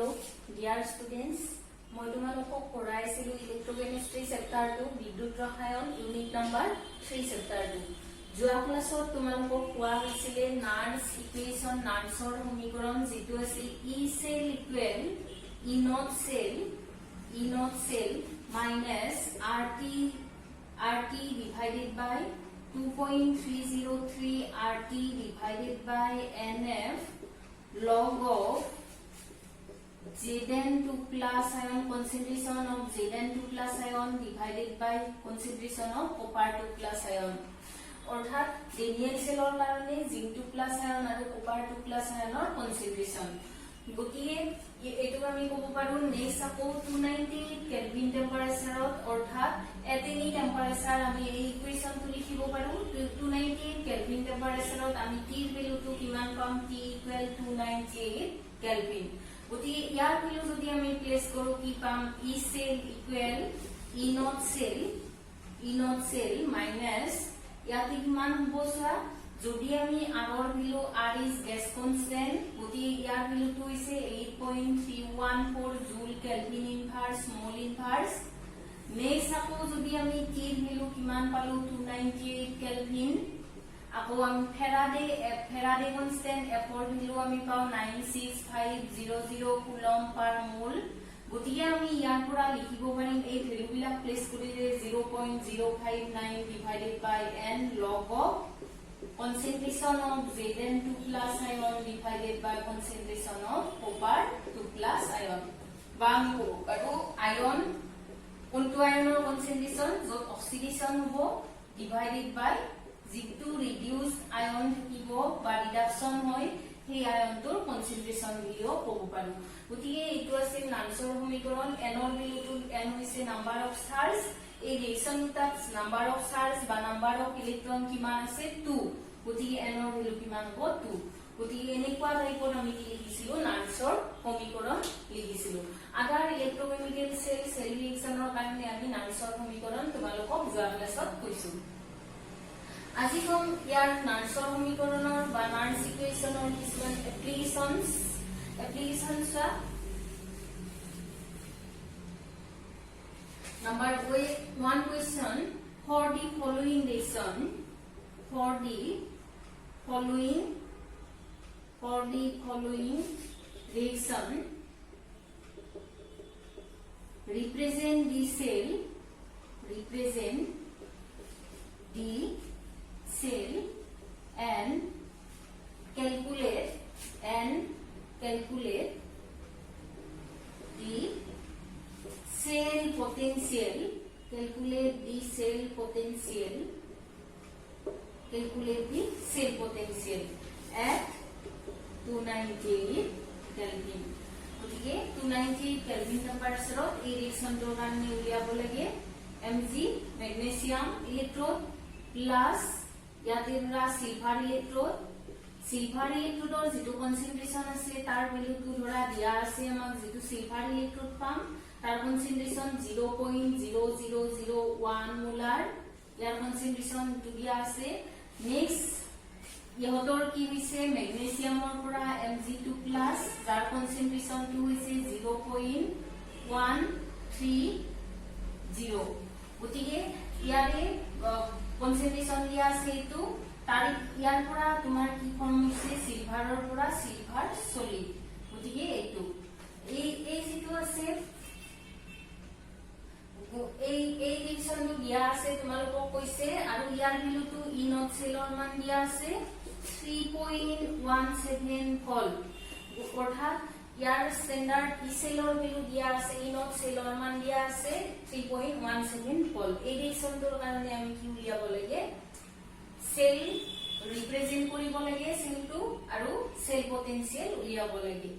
Hello, dear students. মই তোমালোকক পঢ়াইছিলো ইলেক্ট্ৰোকেমিস্ট্ৰি chapter 2 বিদ্যুৎ ৰসায়ন ইউনিট নাম্বাৰ 3 চেপ্টাৰ 2 যোৱা ক্লাছত তোমালোকক কোৱা হৈছিল নাৰ্স ইকুৱেশ্যন নাৰ্সৰ সমীকৰণ যেটো আছিল E cell equal E not cell minus RT divided by 2.303 RT divided by NF log of Zn2 plus ion concentration of Zn2 plus ion divided by concentration of copper 2 plus ion. অর্থাৎ জেনিয়েল সেলৰ কাৰণে Zn2 plus ion আৰু copper 2 plus ion ৰ concentration. গতিকে এটো আমি ক'ব পাৰো next আকৌ 290 কেলভিন টেম্পাৰেচাৰত অৰ্থাৎ এটেনি টেম্পাৰেচাৰ আমি এই ইকুৱেশ্যনটো লিখিব পাৰো 298 কেলভিন টেম্পাৰেচাৰত আমি T ৰ ভ্যালুটো কিমান পাম T ইকুৱেল 298 কেলভিন. গতিকে ইয়াৰ ভ্যালু যদি আমি প্লেস কৰো কি পাম E cell equal E not cell minus ইয়াতে কিমান হ'ব সোৱা যদি আমি আগৰ value R is gas constant গতিকে ইয়াৰ ভ্যালুটো হৈছে 8.314 জুল কেলভিন ইনভাৰ্স মোল ইনভাৰ্স নেক্সট আকৌ যদি আমি T ৰ ভ্যালু কিমান পালো 298 কেলভিন আকৌ আমি ফেৰাডে কনস্ট্যান্ট F ৰ ভ্যালু আমি পাও 96500 কুলম পাৰ মোল গতিকে আমি ইয়াৰ পৰা লিখিব পাৰিম এই ভ্যালু বিলাক প্লেস কৰিলে 0.059 divided by n log of concentration of Zn2 plus ion divided by concentration of copper 2 plus ion বা আমি আৰু ion কোনটো আয়নৰ concentration যত অক্সিডেশন হ'ব divided by যিটো ৰিডিউসড আয়ন থাকিব বা ৰিডাকশন হয় সেই আয়নটোৰ কনসেন্ট্ৰেশন বুলিও ক'ব পাৰো গতিকে এইটো আছে নাৰ্সৰ সমীকৰণ n ৰ ভ্যালুটো n হৈছে নাম্বাৰ অফ চাৰ্জ এই ৰিয়েকশন দুটাত নাম্বাৰ অফ চাৰ্জ বা নাম্বাৰ অফ ইলেক্ট্ৰন কিমান আছে 2 গতিকে n ৰ ভ্যালু কিমান হ'ব 2 গতিকে এনেকুৱা টাইপৰ আমি কি লিখিছিলো নাৰ্সৰ সমীকৰণ লিখিছিলো আদাৰ ইলেক্ট্ৰোকেমিকেল সেল ৰিয়েকশনৰ কাৰণে আমি নাৰ্সৰ সমীকৰণ তোমালোকক যোৱা ক্লাছত কৈছো আজি কম ইয়াৰ নাৰ্সৰ সমীকৰণৰ বা নাৰ্স ইকুৱেশ্যনৰ কিছুমান এপ্লিকেশনছ Number 1 question for the following reaction represent the cell and calculate the cell potential at 298 Kelvin. গতিকে 298 কেলভিন টেম্পাৰেচাৰত এই ৰিয়েকশনটোৰ কাৰণে উলিয়াব লাগে Mg মেগনেসিয়াম ইলেক্ট্ৰোড প্লাস ইয়াতে ধৰা সিলভাৰ ইলেক্ট্ৰোডৰ যেটো কনসেন্ট্ৰেশন আছে তাৰ ভ্যালুটো ধৰা দিয়া আছে আমাক যেটো সিলভাৰ ইলেক্ট্ৰোড পাম তাৰ কনসেন্ট্ৰেশন 0.0001 মোলাৰ ইয়াৰ কনসেন্ট্ৰেশন দিয়া আছে নেক্সট ইহতৰ কি হৈছে মেগনেসিয়ামৰ পৰা Mg2+ যাৰ কনসেন্ট্ৰেশন টো হৈছে 0.130 গতিকে ইয়াৰে কনসেন্ট্ৰেশন দিয়া আছে এটো তাৰ ইয়াৰ পৰা তোমাৰ কি ফৰ্ম হৈছে সিলভাৰৰ পৰা সিলভাৰ সলিড গতিকে এটো এই যেটো আছে এই ৰিয়েকশনটো দিয়া আছে তোমালোকক কৈছে আৰু ইয়াৰ ভ্যালুটো E not cellৰ মান দিয়া আছে 3.17 ফল অৰ্থাৎ ইয়াৰ স্ট্যান্ডাৰ্ড E cellৰ ভ্যালু দিয়া আছে E not cellৰ মান দিয়া আছে 3.17 ফল এই ৰিয়েকশনটোৰ কাৰণে আমি কি উলিয়াব লাগে সেল ৰিপ্ৰেজেন্ট কৰিব লাগে সেলটো আৰু সেল পটেনশিয়াল উলিয়াব লাগে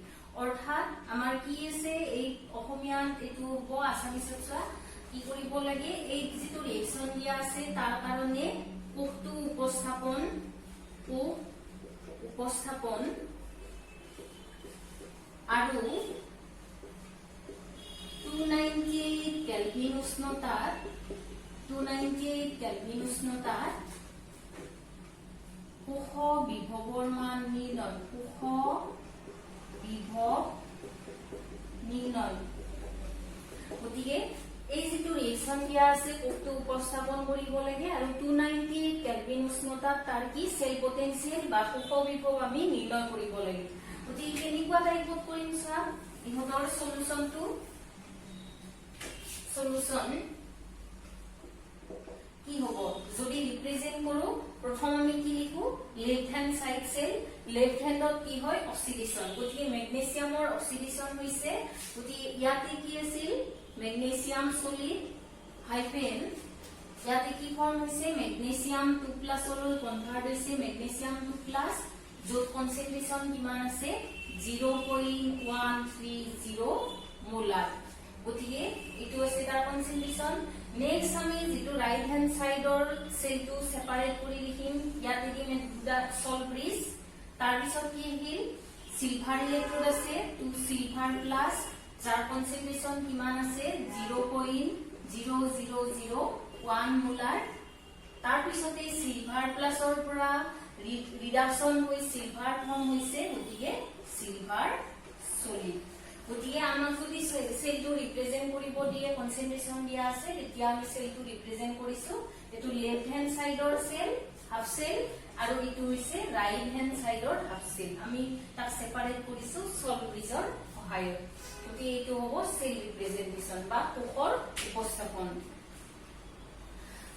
অৰ্থাৎ আমাৰ কি আছে এই অসমীয়াত এটো হ'ব আসামিছত কি কৰিব লাগে এই যেটো ৰিয়েকশন দিয়া আছে তাৰ কাৰণে কোকটো উপস্থাপন আৰু 298 কেলভিন উষ্ণতাত কোষ বিভৱৰ মান নিৰ্ণয় কোষ বিভৱ নিৰ্ণয় গতিকে এই যেটো ৰিয়েকশন দিয়া আছে কোটো উপস্থাপন কৰিব লাগে আৰু 298 কেলভিন উষ্ণতাত তাৰ কি সেল পটেনশিয়াল বা কোষ বিভৱ আমি নিৰ্ণয় কৰিব লাগে গতিকে কেনেকুৱা টাইপত কৰিম চা ইহঁতৰ সলিউশন কি হ'ব যদি ৰিপ্ৰেজেন্ট কৰো প্ৰথম আমি কি লিখো left hand side cell left হ্যান্ডত কি হয় অক্সিডেশন গতিকে ম্যাগনেসিয়ামৰ অক্সিডেশন হৈছে গতিকে ইয়াতে কি আছিল ম্যাগনেসিয়াম সলিড হাইফেন ইয়াতে কি ফর্ম হৈছে ম্যাগনেসিয়াম 2+ লৈ কনভার্ট হৈছে ম্যাগনেসিয়াম 2+ যত কনসেন্ট্রেশন কিমান আছে 0.130 মোলার গতিকে এটো আছে তাৰ কনসেন্ট্ৰেশন নেক্সট আমি যেটো ৰাইট হ্যান্ড সাইডৰ সেলটো সেপাৰেট কৰি লিখিম ইয়াতে কি মেথড সল্ভ ব্ৰিজ তাৰ পিছত কি আহিল সিলভাৰ ইলেক্ট্ৰোড আছে 2 সিলভাৰ প্লাস যাৰ কনসেন্ট্ৰেশন কিমান আছে 0.0001 মোলাৰ তাৰ পিছতে সিলভাৰ প্লাসৰ পৰা ৰিডাকশন হৈ সিলভাৰ ফৰ্ম হৈছে গতিকে সিলভাৰ সলিড গতিকে আমাক যদি সেলটো ৰিপ্ৰেজেন্ট কৰিব দিয়ে কনসেন্ট্ৰেশন দিয়া আছে তেতিয়া আমি সেলটো ৰিপ্ৰেজেন্ট কৰিছো এটো লেফট হ্যান্ড সাইডৰ সেল হাফ সেল আৰু এটো হৈছে ৰাইট হ্যান্ড সাইডৰ হাফ সেল আমি তাক সেপাৰেট কৰিছো সল্ভ ব্ৰিজৰ সহায়ত গতিকে এটো হ'ব সেল ৰিপ্ৰেজেন্টেশন বা কোষৰ উপস্থাপন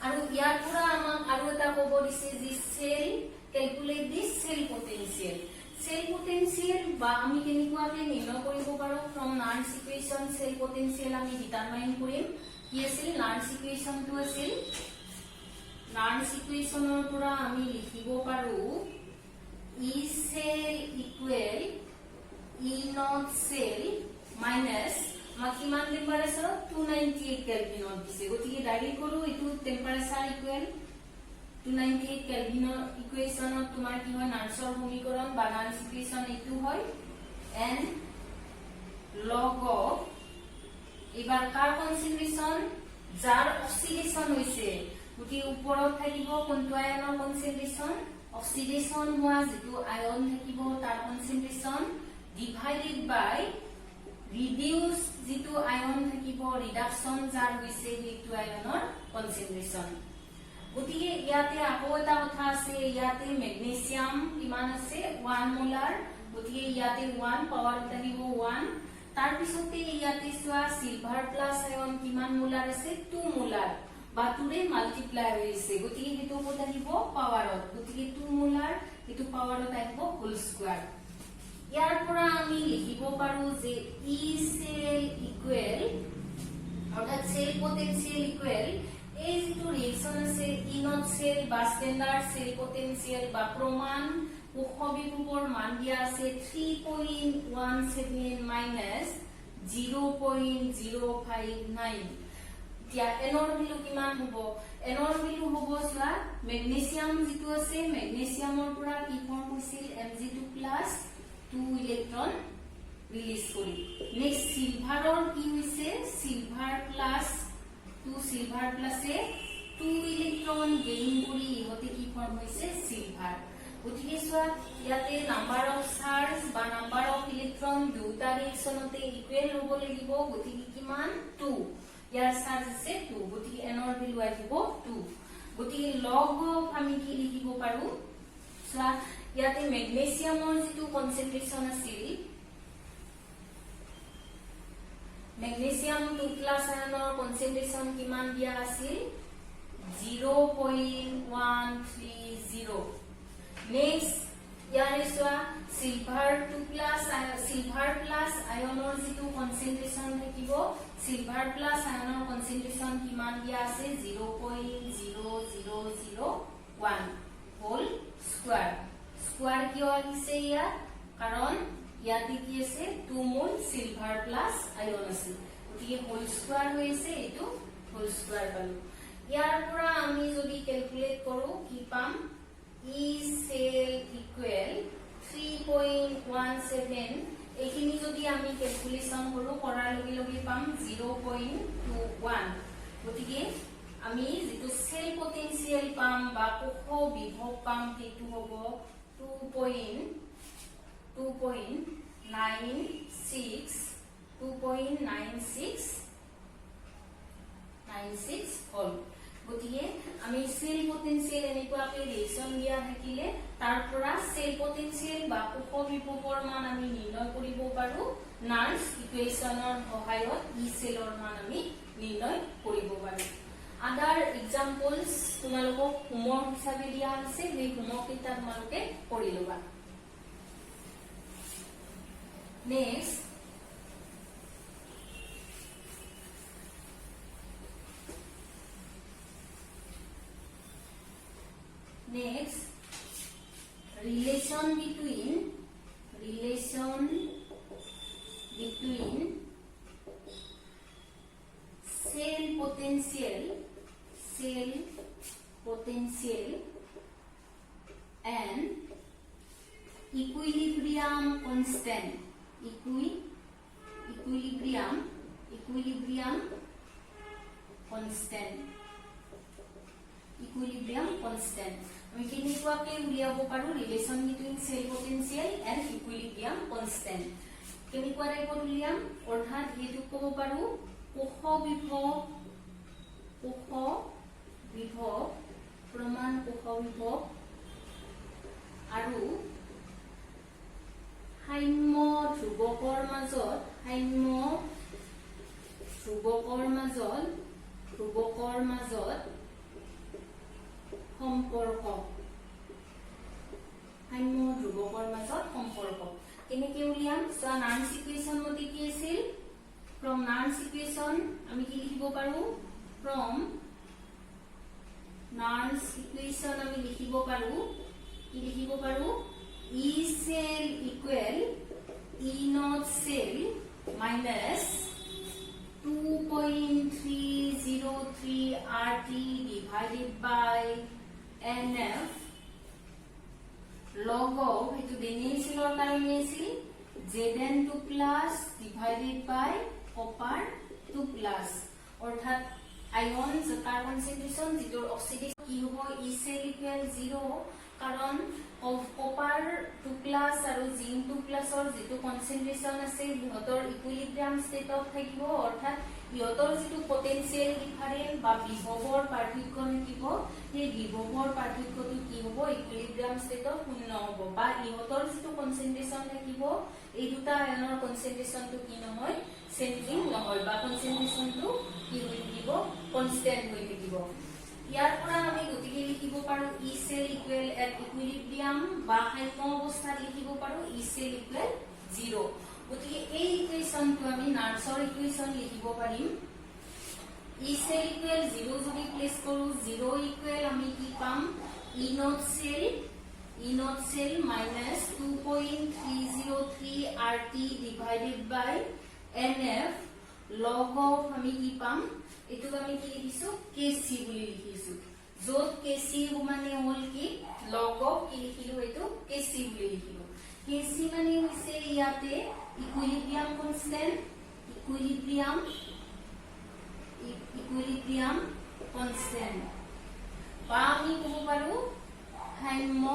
আৰু ইয়াৰ পৰা আমাক আৰু এটা ক'ব দিছে যে cell calculate the cell potential cell potential বা আমি কেনেকুৱাকে নিৰ্ণয় কৰিব পাৰো from Nernst equation cell potential আমি ডিটাৰমাইন কৰিম কি আছিল নাৰ্স ইকুৱেশনটো আছিল নাৰ্স ইকুৱেশনৰ পৰা আমি লিখিব পাৰো E cell equal E not cell minus কিমান টেম্পাৰেচাৰ 298 কেলভিনত দিছে গতিকে ডাইৰেক্ট কৰো এটো টেম্পাৰেচাৰ ইকুৱেল 298 কেলভিনৰ ইকুৱেশনত তোমাৰ কি হয় নাৰ্সৰ সমীকৰণ বা নাৰ্স ইকুৱেশন এটো হয় n log of এবাৰ কাৰ কনসেন্ট্ৰেশন যাৰ অক্সিডেশন হৈছে গতিকে ওপৰত থাকিব কোনটো আয়নৰ কনসেন্ট্ৰেশন অক্সিডেশন হোৱা যেটো আয়ন থাকিব তাৰ কনসেন্ট্ৰেশন ডিভাইডেড বাই ৰিডিউস যেটো আয়ন থাকিব ৰিডাকশন যাৰ হৈছে সেইটো আয়নৰ কনসেন্ট্রেশন গতিকে ইয়াতে আকৌ এটা কথা আছে ইয়াতে ম্যাগনেসিয়াম কিমান আছে 1 মোলাৰ গতিকে ইয়াতে 1 পাৱাৰ থাকিব 1 তাৰ পিছতে ইয়াতে সোৱা সিলভাৰ প্লাস আয়ন কিমান মোলাৰ আছে 2 মোলাৰ বা 2 ৰে মাল্টিপ্লাই হৈছে গতিকে হেতু কত আহিব পাৱাৰত গতিকে 2 মোলাৰ হেতু পাৱাৰত আহিব হোল স্কয়াৰ ইয়াৰ পৰা আমি লিখিব পাৰো যে ই সেল ইকুৱেল অৰ্থাৎ সেল পটেনশিয়াল ইকুৱেল এই যেটো ৰিয়েকশন আছে ই নট সেল বা স্ট্যান্ডাৰ্ড সেল পটেনশিয়াল বা প্ৰমাণ কোষ বিভৱৰ মান দিয়া আছে 3.17 মাইনাস 0.059 এতিয়া এনৰ ভ্যালু কিমান হ'ব এনৰ ভ্যালু হ'ব সোৱা ম্যাগনেসিয়াম যেটো আছে ম্যাগনেসিয়ামৰ পৰা কি ফৰ্ম হৈছিল Mg2+ 2 ইলেক্ট্ৰন ৰিলিজ কৰি নেক্সট সিলভাৰৰ কি হৈছে সিলভাৰ প্লাস 2 সিলভাৰ প্লাসে 2 ইলেক্ট্ৰন গেইন কৰি ইহতে কি ফৰ্ম হৈছে সিলভাৰ গতিকে সোৱা ইয়াতে নাম্বাৰ অফ চাৰ্জ বা নাম্বাৰ অফ ইলেক্ট্ৰন দুটা ৰিয়েকশনতে ইকুৱেল হ'ব লাগিব গতিকে কিমান 2 ইয়াৰ চাৰ্জ আছে 2 গতিকে এনৰ ভ্যালু আহিব 2 গতিকে লগ অফ আমি কি লিখিব পাৰো সোৱা ইয়াতে ম্যাগনেসিয়ামৰ যেটো কনসেন্ট্ৰেশন আছিল ম্যাগনেসিয়াম 2+ আয়নৰ কনসেন্ট্ৰেশন কিমান দিয়া আছিল 0.130 নেক্সট ইয়াৰে সোৱা সিলভাৰ 2+ সিলভাৰ প্লাস আয়নৰ যেটো কনসেন্ট্ৰেশন থাকিব সিলভাৰ প্লাস আয়নৰ কনসেন্ট্ৰেশন কিমান দিয়া আছে 0.0001 হোল স্কয়াৰ স্কয়াৰ কিয় আহিছে ইয়াত কাৰণ ইয়াতে কি আছে 2 মোল সিলভাৰ প্লাস আয়ন আছে গতিকে হোল স্কয়াৰ হৈছে এটো হোল স্কয়াৰ পালো ইয়াৰ পৰা আমি যদি ক্যালকুলেট কৰো কি পাম ই সেল ইকুৱেল 3.17 এইখিনি যদি আমি ক্যালকুলেশন কৰো কৰাৰ লগে লগে পাম 0.21 গতিকে আমি যেটো সেল পটেনশিয়াল পাম বা কোষ বিভৱ পাম সেইটো হ'ব 2.96 2.96 হ'ল গতিকে আমি সেল পটেনশিয়াল এনেকুৱাকৈ ৰিলেচন দিয়া থাকিলে তাৰ পৰা সেল পটেনশিয়াল বা কোষ বিভৱৰ মান আমি নিৰ্ণয় কৰিব পাৰো নাৰ্স ইকুৱেচনৰ সহায়ত ই সেলৰ মান আমি নিৰ্ণয় কৰিব পাৰো আদাৰ এক্সাম্পলস তোমালোকক হোমৱৰ্ক হিচাপে দিয়া আছে এই হোমৱৰ্ক এটা তোমালোকে কৰি লবা next relation between cell potential and equilibrium constant equilibrium constant আমি কেনেকুৱাকৈ উলিয়াব পাৰো relation between cell potential and equilibrium constant কেনেকুৱা টাইপত উলিয়াম অৰ্থাৎ হেতু ক'ব পাৰো কোষ বিভৱ প্ৰমাণ কোষ বিভৱ আৰু সাম্য ধ্ৰুৱকৰ মাজত সম্পৰ্ক কেনেকৈ উলিয়াম সো নাৰ্স ইকুৱেচন মতে কি আছিল ফ্ৰম নাৰ্স ইকুৱেচন আমি কি লিখিব পাৰো E cell equal E not cell minus 2.303 RT divided by NF log of itu denial cellor karone asil Zn2 plus divided by copper 2 plus orthat ion jar concentration jitor oxidation ki hobo E cell equal 0 karon copper 2 plus aru zinc 2 plus or jitu concentration ase ihotor equilibrium state of thakibo orthat ইহতৰ যেটো potential difference বা বিভৱৰ পাৰ্থক্য থাকিব এই বিভৱৰ পাৰ্থক্যটো কি হ'ব ইকুইলিব্ৰিয়াম ষ্টেটত শূন্য হ'ব বা ইহতৰ যেটো কনসেন্ট্ৰেচন থাকিব এই দুটা আয়নৰ কনসেন্ট্ৰেচনটো কি নহয় চেঞ্জিং নহয় বা কনসেন্ট্ৰেচনটো কি হৈ থাকিব কনস্ট্যান্ট হৈ থাকিব ইয়াৰ পৰা আমি গতিকে লিখিব পাৰো ই সেল ইকুৱেল এট ইকুইলিব্ৰিয়াম বা সাম্য অৱস্থাত লিখিব পাৰো ই সেল ইকুৱেল 0 গতিকে এই ইকুৱেচনটো আমি নাৰ্সৰ ইকুৱেচন লিখিব পাৰিম ই সেল ইকুৱেল 0 যদি প্লেস কৰো 0 ইকুৱেল আমি কি পাম E not cell minus 2.303 RT divided by NF log of আমি কি পাম এটো আমি কি লিখিছো KC বুলি লিখিছো যত KC মানে হল কি log of কি লিখিলো এটো KC বুলি লিখিলো KC মানে হৈছে ইয়াতে equilibrium constant বা আমি কব পাৰো সাম্য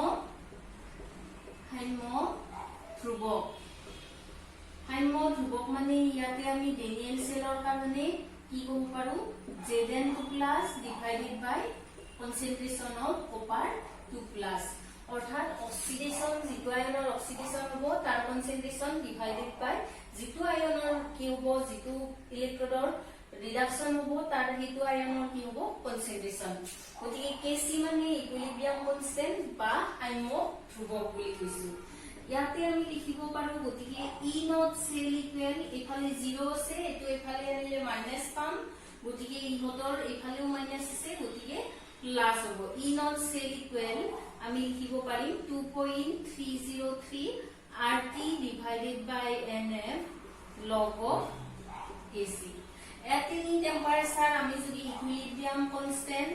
ধ্ৰুৱক মানে ইয়াতে আমি ডেনিয়েল সেলৰ কাৰণে কি কব পাৰো Zn2 plus divided by concentration of copper 2 plus অৰ্থাৎ অক্সিডেশন যেটো আয়নৰ অক্সিডেশন হ'ব তাৰ কনসেন্ট্ৰেচন ডিভাইডেড বাই যেটো আয়নৰ কি হ'ব যেটো ইলেক্ট্ৰডৰ ৰিডাকশন হ'ব তাৰ হেতু আয়নৰ কি হ'ব কনসেন্ট্ৰেচন গতিকে Kc মানে ইকুইলিব্ৰিয়াম কনস্ট্যান্ট বা সাম্য ধ্ৰুৱক বুলি কৈছো ইয়াতে আমি লিখিব পাৰো গতিকে ই নট সেল ইকুৱেল এফালে 0 আছে এটো এফালে আনিলে মাইনাস পাম গতিকে ইহতৰ এফালেও মাইনাস আছে গতিকে প্লাস হ'ব ই নট সেল ইকুৱেল আমি লিখিব পাৰিম 2.303 RT divided by NF log of Kc এতিনি টেম্পারেচার আমি যদি ইকুইলিব্রিয়াম কনস্ট্যান্ট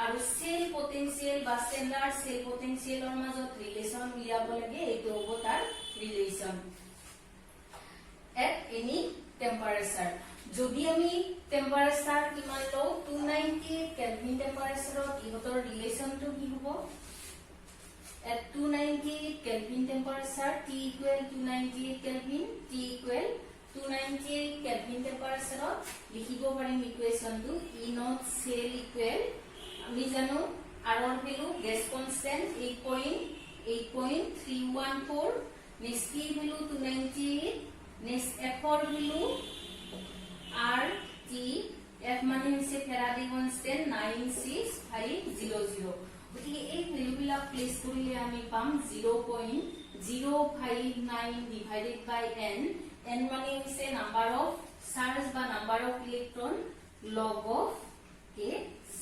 আৰু সেল পটেনশিয়াল বা স্ট্যান্ডাৰ্ড সেল পটেনশিয়ালৰ মাজত ৰিলেচন মিলাব লাগে এটো হ'ব তাৰ ৰিলেচন at any temperature যদি আমি টেম্পাৰেচাৰ কিমান লও 298 কেলভিন টেম্পাৰেচাৰত ইহতৰ ৰিলেচনটো কি হ'ব at 298 Kelvin temperature T equal 298 Kelvin T equal 298 kelvin টেম্পাৰেচাৰত লিখিব পাৰিম ইকুৱেশ্যনটো ই নট সেল ইকুৱেল আমি জানো আৰৰ value gas constant 8.314 next T value 298 next এফৰ ভ্যালু আৰ টি এফ মানে হৈছে ফেৰাডে কনস্ট্যান্ট 96500 গতিকে এই ভ্যালুবিলাক প্লেস কৰিলে আমি পাম 0.059 ডিভাইডেড বাই n n মানে হৈছে নাম্বার অফ চার্জ বা number of electron log of kc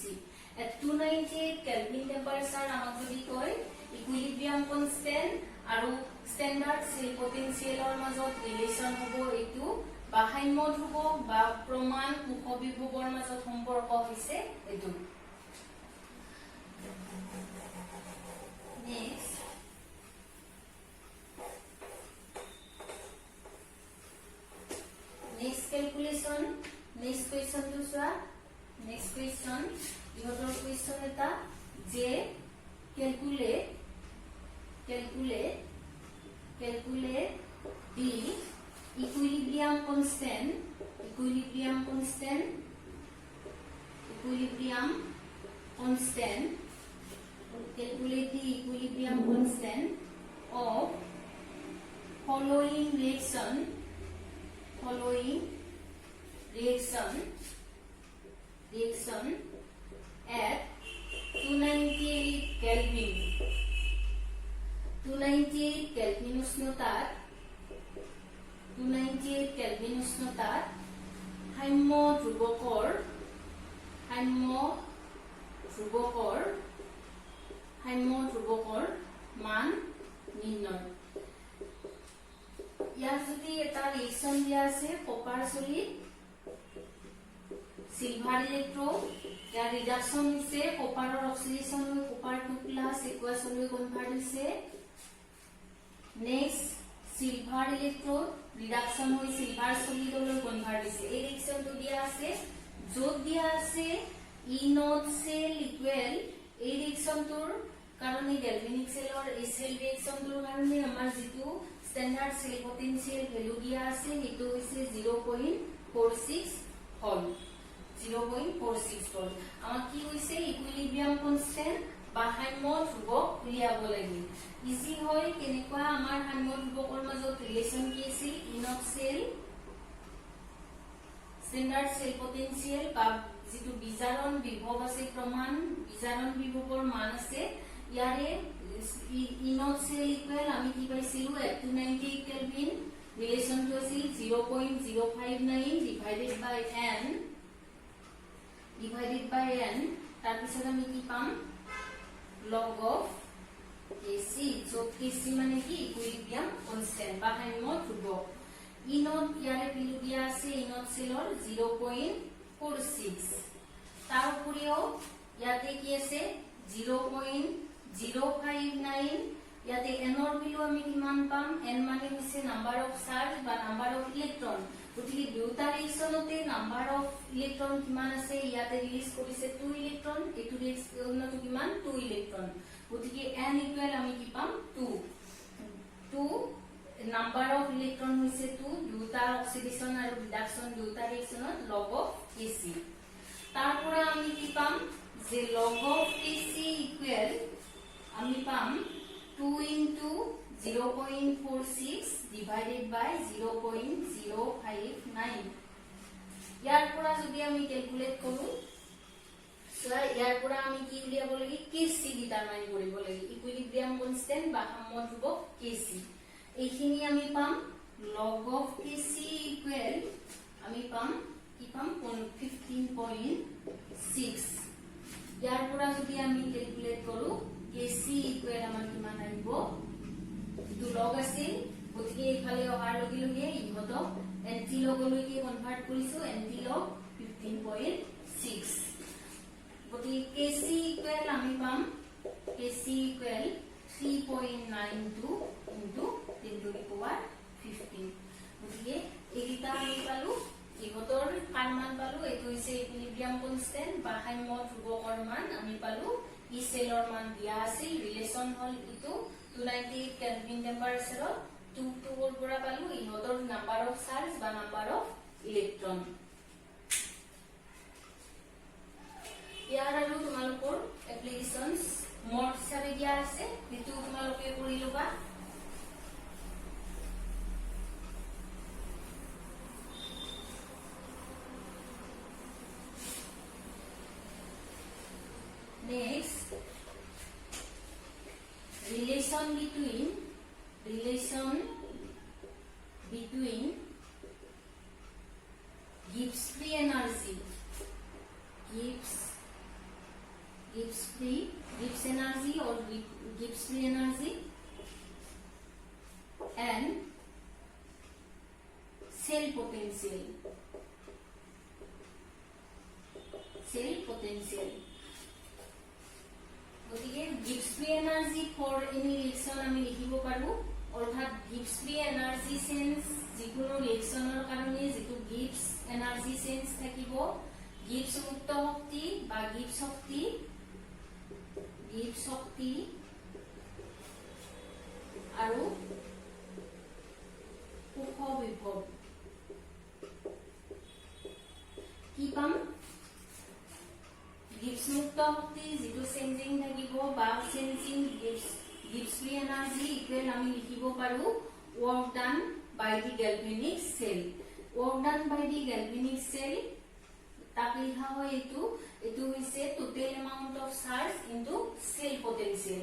at 298 kelvin temperature আমাক যদি কয় ইকুইলিব্রিয়াম কনস্ট্যান্ট আৰু স্ট্যান্ডাৰ্ড সেল পটেনশিয়ালৰ মাজত ৰিলেশন হ'ব এটো বা হাইমড হ'ব বা প্ৰমাণ মুখ বিভৱৰ মাজত সম্পৰ্ক হৈছে এটো next calculation next question to swa next question ihotor question eta je calculate the equilibrium constant calculate the equilibrium constant of following reaction at 298 Kelvin 298 Kelvin উষ্ণতাত হাম্য ধ্ৰুৱকৰ মান নিৰ্ণয় ইয়াৰ যদি এটা ৰিয়েকশন দিয়া আছে কপাৰ সলিড সিলভাৰ ইলেক্ট্ৰো ইয়াৰ ৰিডাকশন হৈছে কপাৰৰ অক্সিডেশন হৈ copper 2+ equation হৈ convert হৈছে নেক্সট সিলভাৰ ইলেক্ট্ৰো ৰিডাকশন হৈ সিলভাৰ সলিড লৈ কনভাৰ্ট হৈছে এই ৰিয়েকশনটো দিয়া আছে যোগ দিয়া আছে ই নট সেল ইকুৱেল এই ৰিয়েকশনটোৰ কাৰণে গ্যালভানিক সেলৰ এই সেল ৰিয়েকশনটোৰ কাৰণে আমাৰ যেটো স্ট্যান্ডার্ড সেল পটেনশিয়াল ভ্যালু দিয়া আছে এটো হৈছে 0.46 হল 0.46 হল আমাৰ কি হৈছে ইকুইলিব্ৰিয়াম কনস্ট্যান্ট বা হাম্য ধ্ৰুৱক উলিয়াব লাগিব ইজি হয় কেনেকুৱা আমাৰ হাম্য ধ্ৰুৱকৰ মাজত ৰিলেশন কি আছিল ইনক সেল স্ট্যান্ডাৰ্ড সেল পটেনশিয়াল বা যেটো বিজাৰণ বিভৱ আছে প্ৰমাণ বিজাৰণ বিভৱৰ মান আছে ইয়াৰে ইনক সেল ইকুৱেল আমি কি পাইছিলো 298 কেলভিন ৰিলেশন to আছিল 0.059 divided by n তাৰ পিছত আমি কি পাম log of kc যত kc মানে কি ইকুইলিব্রিয়াম কনস্ট্যান্ট বা হাম্য ধ্ৰুৱক ইনট ইয়াৰে ভ্যালু দিয়া আছে ইনট সেলৰ 0.46 তাৰ উপৰিও ইয়াতে কি আছে 0.059 ইয়াতে n ৰ ভ্যালু আমি কিমান পাম n মানে হৈছে নাম্বাৰ অফ চাৰ্জ বা নাম্বাৰ অফ ইলেকট্ৰন গতিকে দুটা ৰিয়েকশনতে নাম্বাৰ অফ ইলেকট্ৰন কিমান আছে ইয়াতে ৰিলিজ কৰিছে 2 ইলেকট্ৰন এটো ৰিয়েকশনটো কিমান 2 ইলেকট্ৰন গতিকে n ইকুৱেল আমি কি পাম 2 নাম্বাৰ অফ ইলেকট্ৰন হৈছে 2 দুটা অক্সিডেশন আৰু ৰিডাকশন দুটা ৰিয়েকশনত log of kc তাৰ পৰা আমি কি পাম যে log of kc ইকুৱেল আমি পাম 2 into 0.46 divided by 0.059 ইয়াৰ পৰা যদি আমি ক্যালকুলেট কৰো সো ইয়াৰ পৰা আমি কি উলিয়াব লাগি kc ডিটাৰমাইন কৰিব লাগি ইকুইলিব্ৰিয়াম কনস্ট্যান্ট বা হাম্য ধ্ৰুৱক kc এইখিনি আমি পাম log of kc ইকুৱেল আমি পাম কি পাম 15.6 ইয়াৰ পৰা যদি আমি ক্যালকুলেট কৰো kc ইকুৱেল আমাৰ কিমান আহিব ইটো লগ আছে গতিকে ইফালে অহাৰ লগে লগে ইহতক এন্টি লগলৈকে কনভাৰ্ট কৰিছো এন্টি লগ 15.6 গতিকে kc ইকুৱেল আমি পাম kc equal 3.92 into 10 to the power 15 গতিকে এইটা আমি পালো ইহতৰ মান পালো এটো হৈছে ইকুইলিব্ৰিয়াম কনস্ট্যান্ট বা হাম্য ধ্ৰুৱকৰ মান আমি পালো ই সেলৰ মান দিয়া আছে ৰিলেশন হল ইটো 298 কেলভিন টেম্পাৰেচাৰত 2 2 পৰা পালো ইহতৰ নাম্বাৰ অফ চাৰ্জ বা নাম্বাৰ অফ ইলেক্ট্ৰন ইয়াৰ আৰু তোমালোকৰ এপ্লিকেশনস মোড হিচাপে দিয়া আছে যেটো তোমালোকে কৰি লবা next relation between Gibbs free energy Gibbs energy or Gibbs free energy and cell potential গতিকে Gibbs free energy for any reaction আমি লিখিব পাৰো অৰ্থাৎ Gibbs free energy sense যিকোনো ৰিঅ্যাকচনৰ কাৰণে যেটো Gibbs energy sense থাকিব Gibbs মুক্ত শক্তি বা Gibbs শক্তি আৰু উপ বিভৱ কি পাম Gibbs মুক্ত শক্তি যেটো চেঞ্জিং থাকিব বা changing Gibbs free energy equal আমি লিখিব পাৰো work done by the galvanic cell তাক লিখা হয় এটো হৈছে total amount of charge into cell potential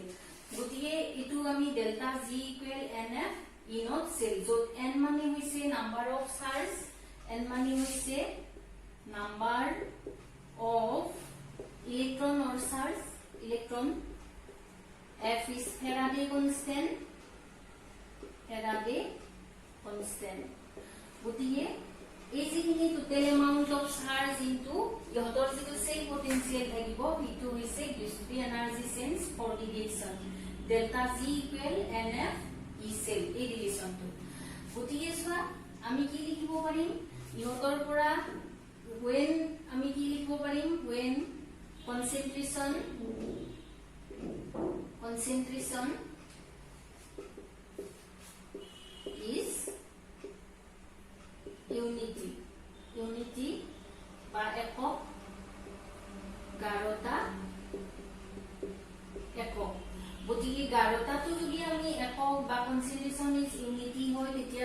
গতিকে এটো আমি delta G equal NF E naught cell যত N মানে হৈছে number of charge N মানে হৈছে number of electron or charge F is Faraday constant গতিকে এই যিখিনি total amount of charge into ইহতৰ যিটো cell potential থাকিব ইটো হৈছে Gibbs free energy sense for the reaction delta G equal NF E cell এই ৰিলেচনটো গতিকে সোৱা আমি কি লিখিব পাৰিম ইহতৰ পৰা when আমি কি লিখিব পাৰিম when concentration is unity বা একক গাঢ়তা একক গতিকে গাঢ়তাটো যদি আমি একক বা কনসেন্ট্রেশন ইজ ইউনিটি হয় তেতিয়া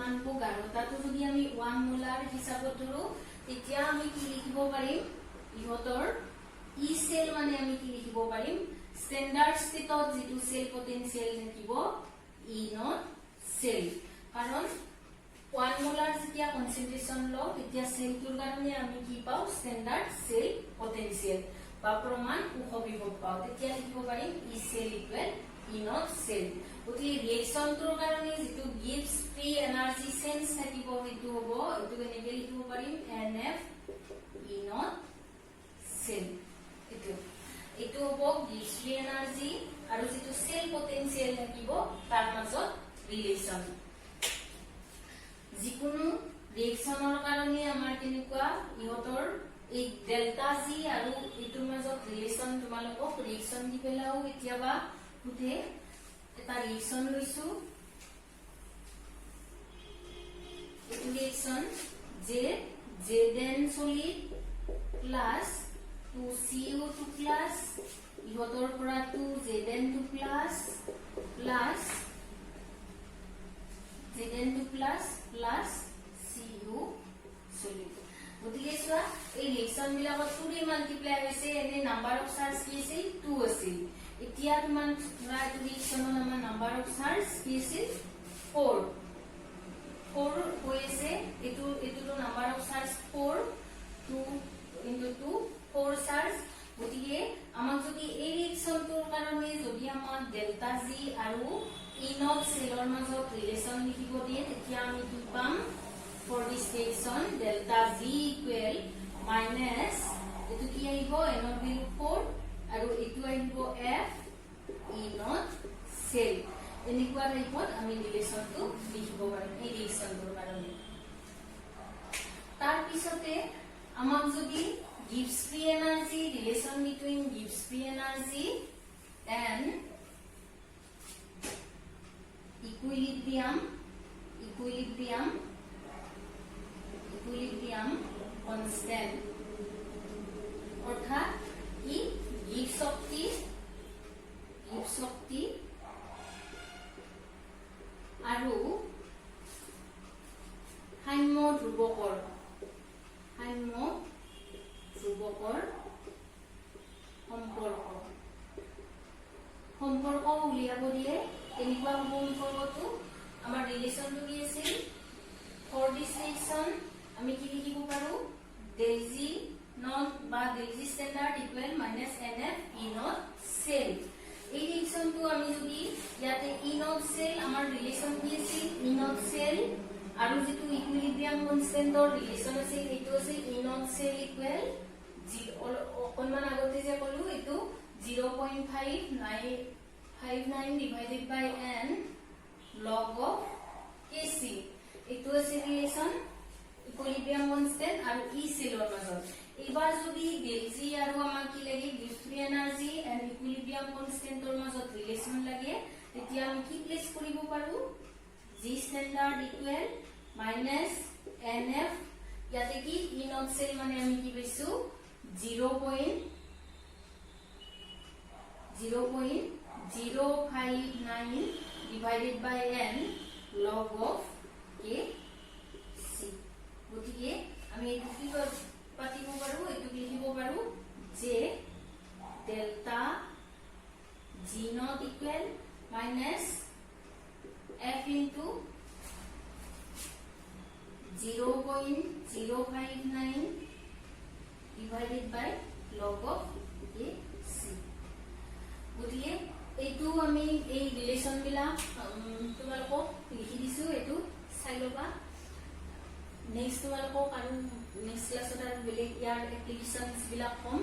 মানব গাঢ়তাটো যদি আমি 1 মোলাৰ হিচাপত ধৰো তেতিয়া আমি কি লিখিব পাৰিম ইহতৰ ই সেল মানে আমি কি লিখিব পাৰিম স্ট্যান্ডাৰ্ড স্টেটত যেটো সেল পটেনশিয়াল থাকিব ই নট সেল কাৰণ 1 মোলাৰ যেতিয়া কনসেন্ট্ৰেশন ল তেতিয়া সেলটোৰ কাৰণে আমি কি পাও স্ট্যান্ডাৰ্ড সেল পটেনশিয়াল বা প্ৰমাণ উৎসবিভৱ পাও তেতিয়া লিখিব পাৰিম E cell equal E not cell গতিকে ৰিঅ্যাকচনটোৰ কাৰণে যেটো Gibbs free energy sense থাকিব হেতু হ'ব এটো কেনেকৈ লিখিব পাৰিম NF ই নট সেল এটো হ'ব Gibbs free energy আৰু যেটো সেল পটেনশিয়াল থাকিব তাৰ মাজত ৰিলেচন যিকোনো ৰিঅ্যাকচনৰ কাৰণে আমাৰ কেনেকুৱা ইহতৰ এই ডেল্টা জি আৰু ইটোৰ মাজত ৰিলেচন তোমালোকক ৰিঅ্যাকচন দি পেলাও কেতিয়াবা উঠে এটা ৰিঅ্যাকচন লৈছো এটো reaction Zn solid plus 2CO2 plus ইহতৰ পৰা 2Zn2 plus Zn2 plus Cu solid গতিকে সোৱা এই ৰিঅ্যাকচন বিলাকত 2 দি মাল্টিপ্লাই হৈছে এনে নাম্বাৰ অফ চাৰ্জ কি আছিল 2 আছিল এতিয়া তোমাৰ ধৰা এই ৰিঅ্যাকচনৰ আমাৰ নাম্বাৰ অফ চাৰ্জ কি আছিল 4 হৈছে এটো number of charge 4 2 into 2 4 charge গতিকে আমাক যদি এই ৰিঅ্যাকচনটোৰ কাৰণে যদি আমাক ডেল্টা জি আৰু ই নট সেলৰ মাজত ৰিলেচন লিখিব দিয়ে তেতিয়া আমি কি পাম for this reaction delta G equal minus etu ki aibo n of value 4 aru etu aibo F E not cell enikwa type ami relation to likhibo parim ei reaction tor karone tar pisote amak jodi Gibbs free energy relation between Gibbs free energy and ইকুইলিব্ৰিয়াম constant অৰ্থাৎ ই give শক্তি আৰু সাম্য ধ্ৰুৱকৰ সম্পৰ্ক উলিয়াব দিয়ে কেনেকুৱা হ'ব সম্পৰ্কটো আমাৰ ৰিলেশনটো কি আছিল ফৰ দিস ৰিলেশন আমি কি লিখিব পাৰো del G নট বা del G standard equal minus nf e naught cell এই রিলেশনটো আমি যদি ইয়াতে e নট সেল আমাৰ ৰিলেশন কি আছিল e নট সেল আৰু যেটো ইকুইলিব্ৰিয়াম কনস্ট্যান্টৰ ৰিলেশন আছে এইটো আছে e নট সেল ইকুয়াল অকনমান আগতে যে কলো এইটো 0.59 divided by n log of kc এইটো আছে ৰিলেশন ইকুইলিব্ৰিয়াম কনস্ট্যান্ট আৰু ই সেলৰ মাজত এবাৰ যদি del G আৰু আমাক কি লাগে give free energy and equilibrium কনস্ট্যান্টৰ মাজত ৰিলেশন লাগে তেতিয়া আমি কি প্লেস কৰিব পাৰো G standard equal minus nf ইয়াতে কি ই নট সেল মানে আমি কি পাইছো 0.059 divided by n log of k c গতিকে আমি এইটো কি পাতিব পাৰো এইটো লিখিব পাৰো যে delta g not equal minus f into 0.059 divided by log of a c গতিকে এইটো আমি এই রিলেশন বিলা তোমালোকক লিখি দিছো এইটো চাই লবা নেক্সট তোমালোকক আৰু নেক্সট ক্লাছত আৰু বেলেগ ইয়াৰ এপ্লিকেশনস বিলা কম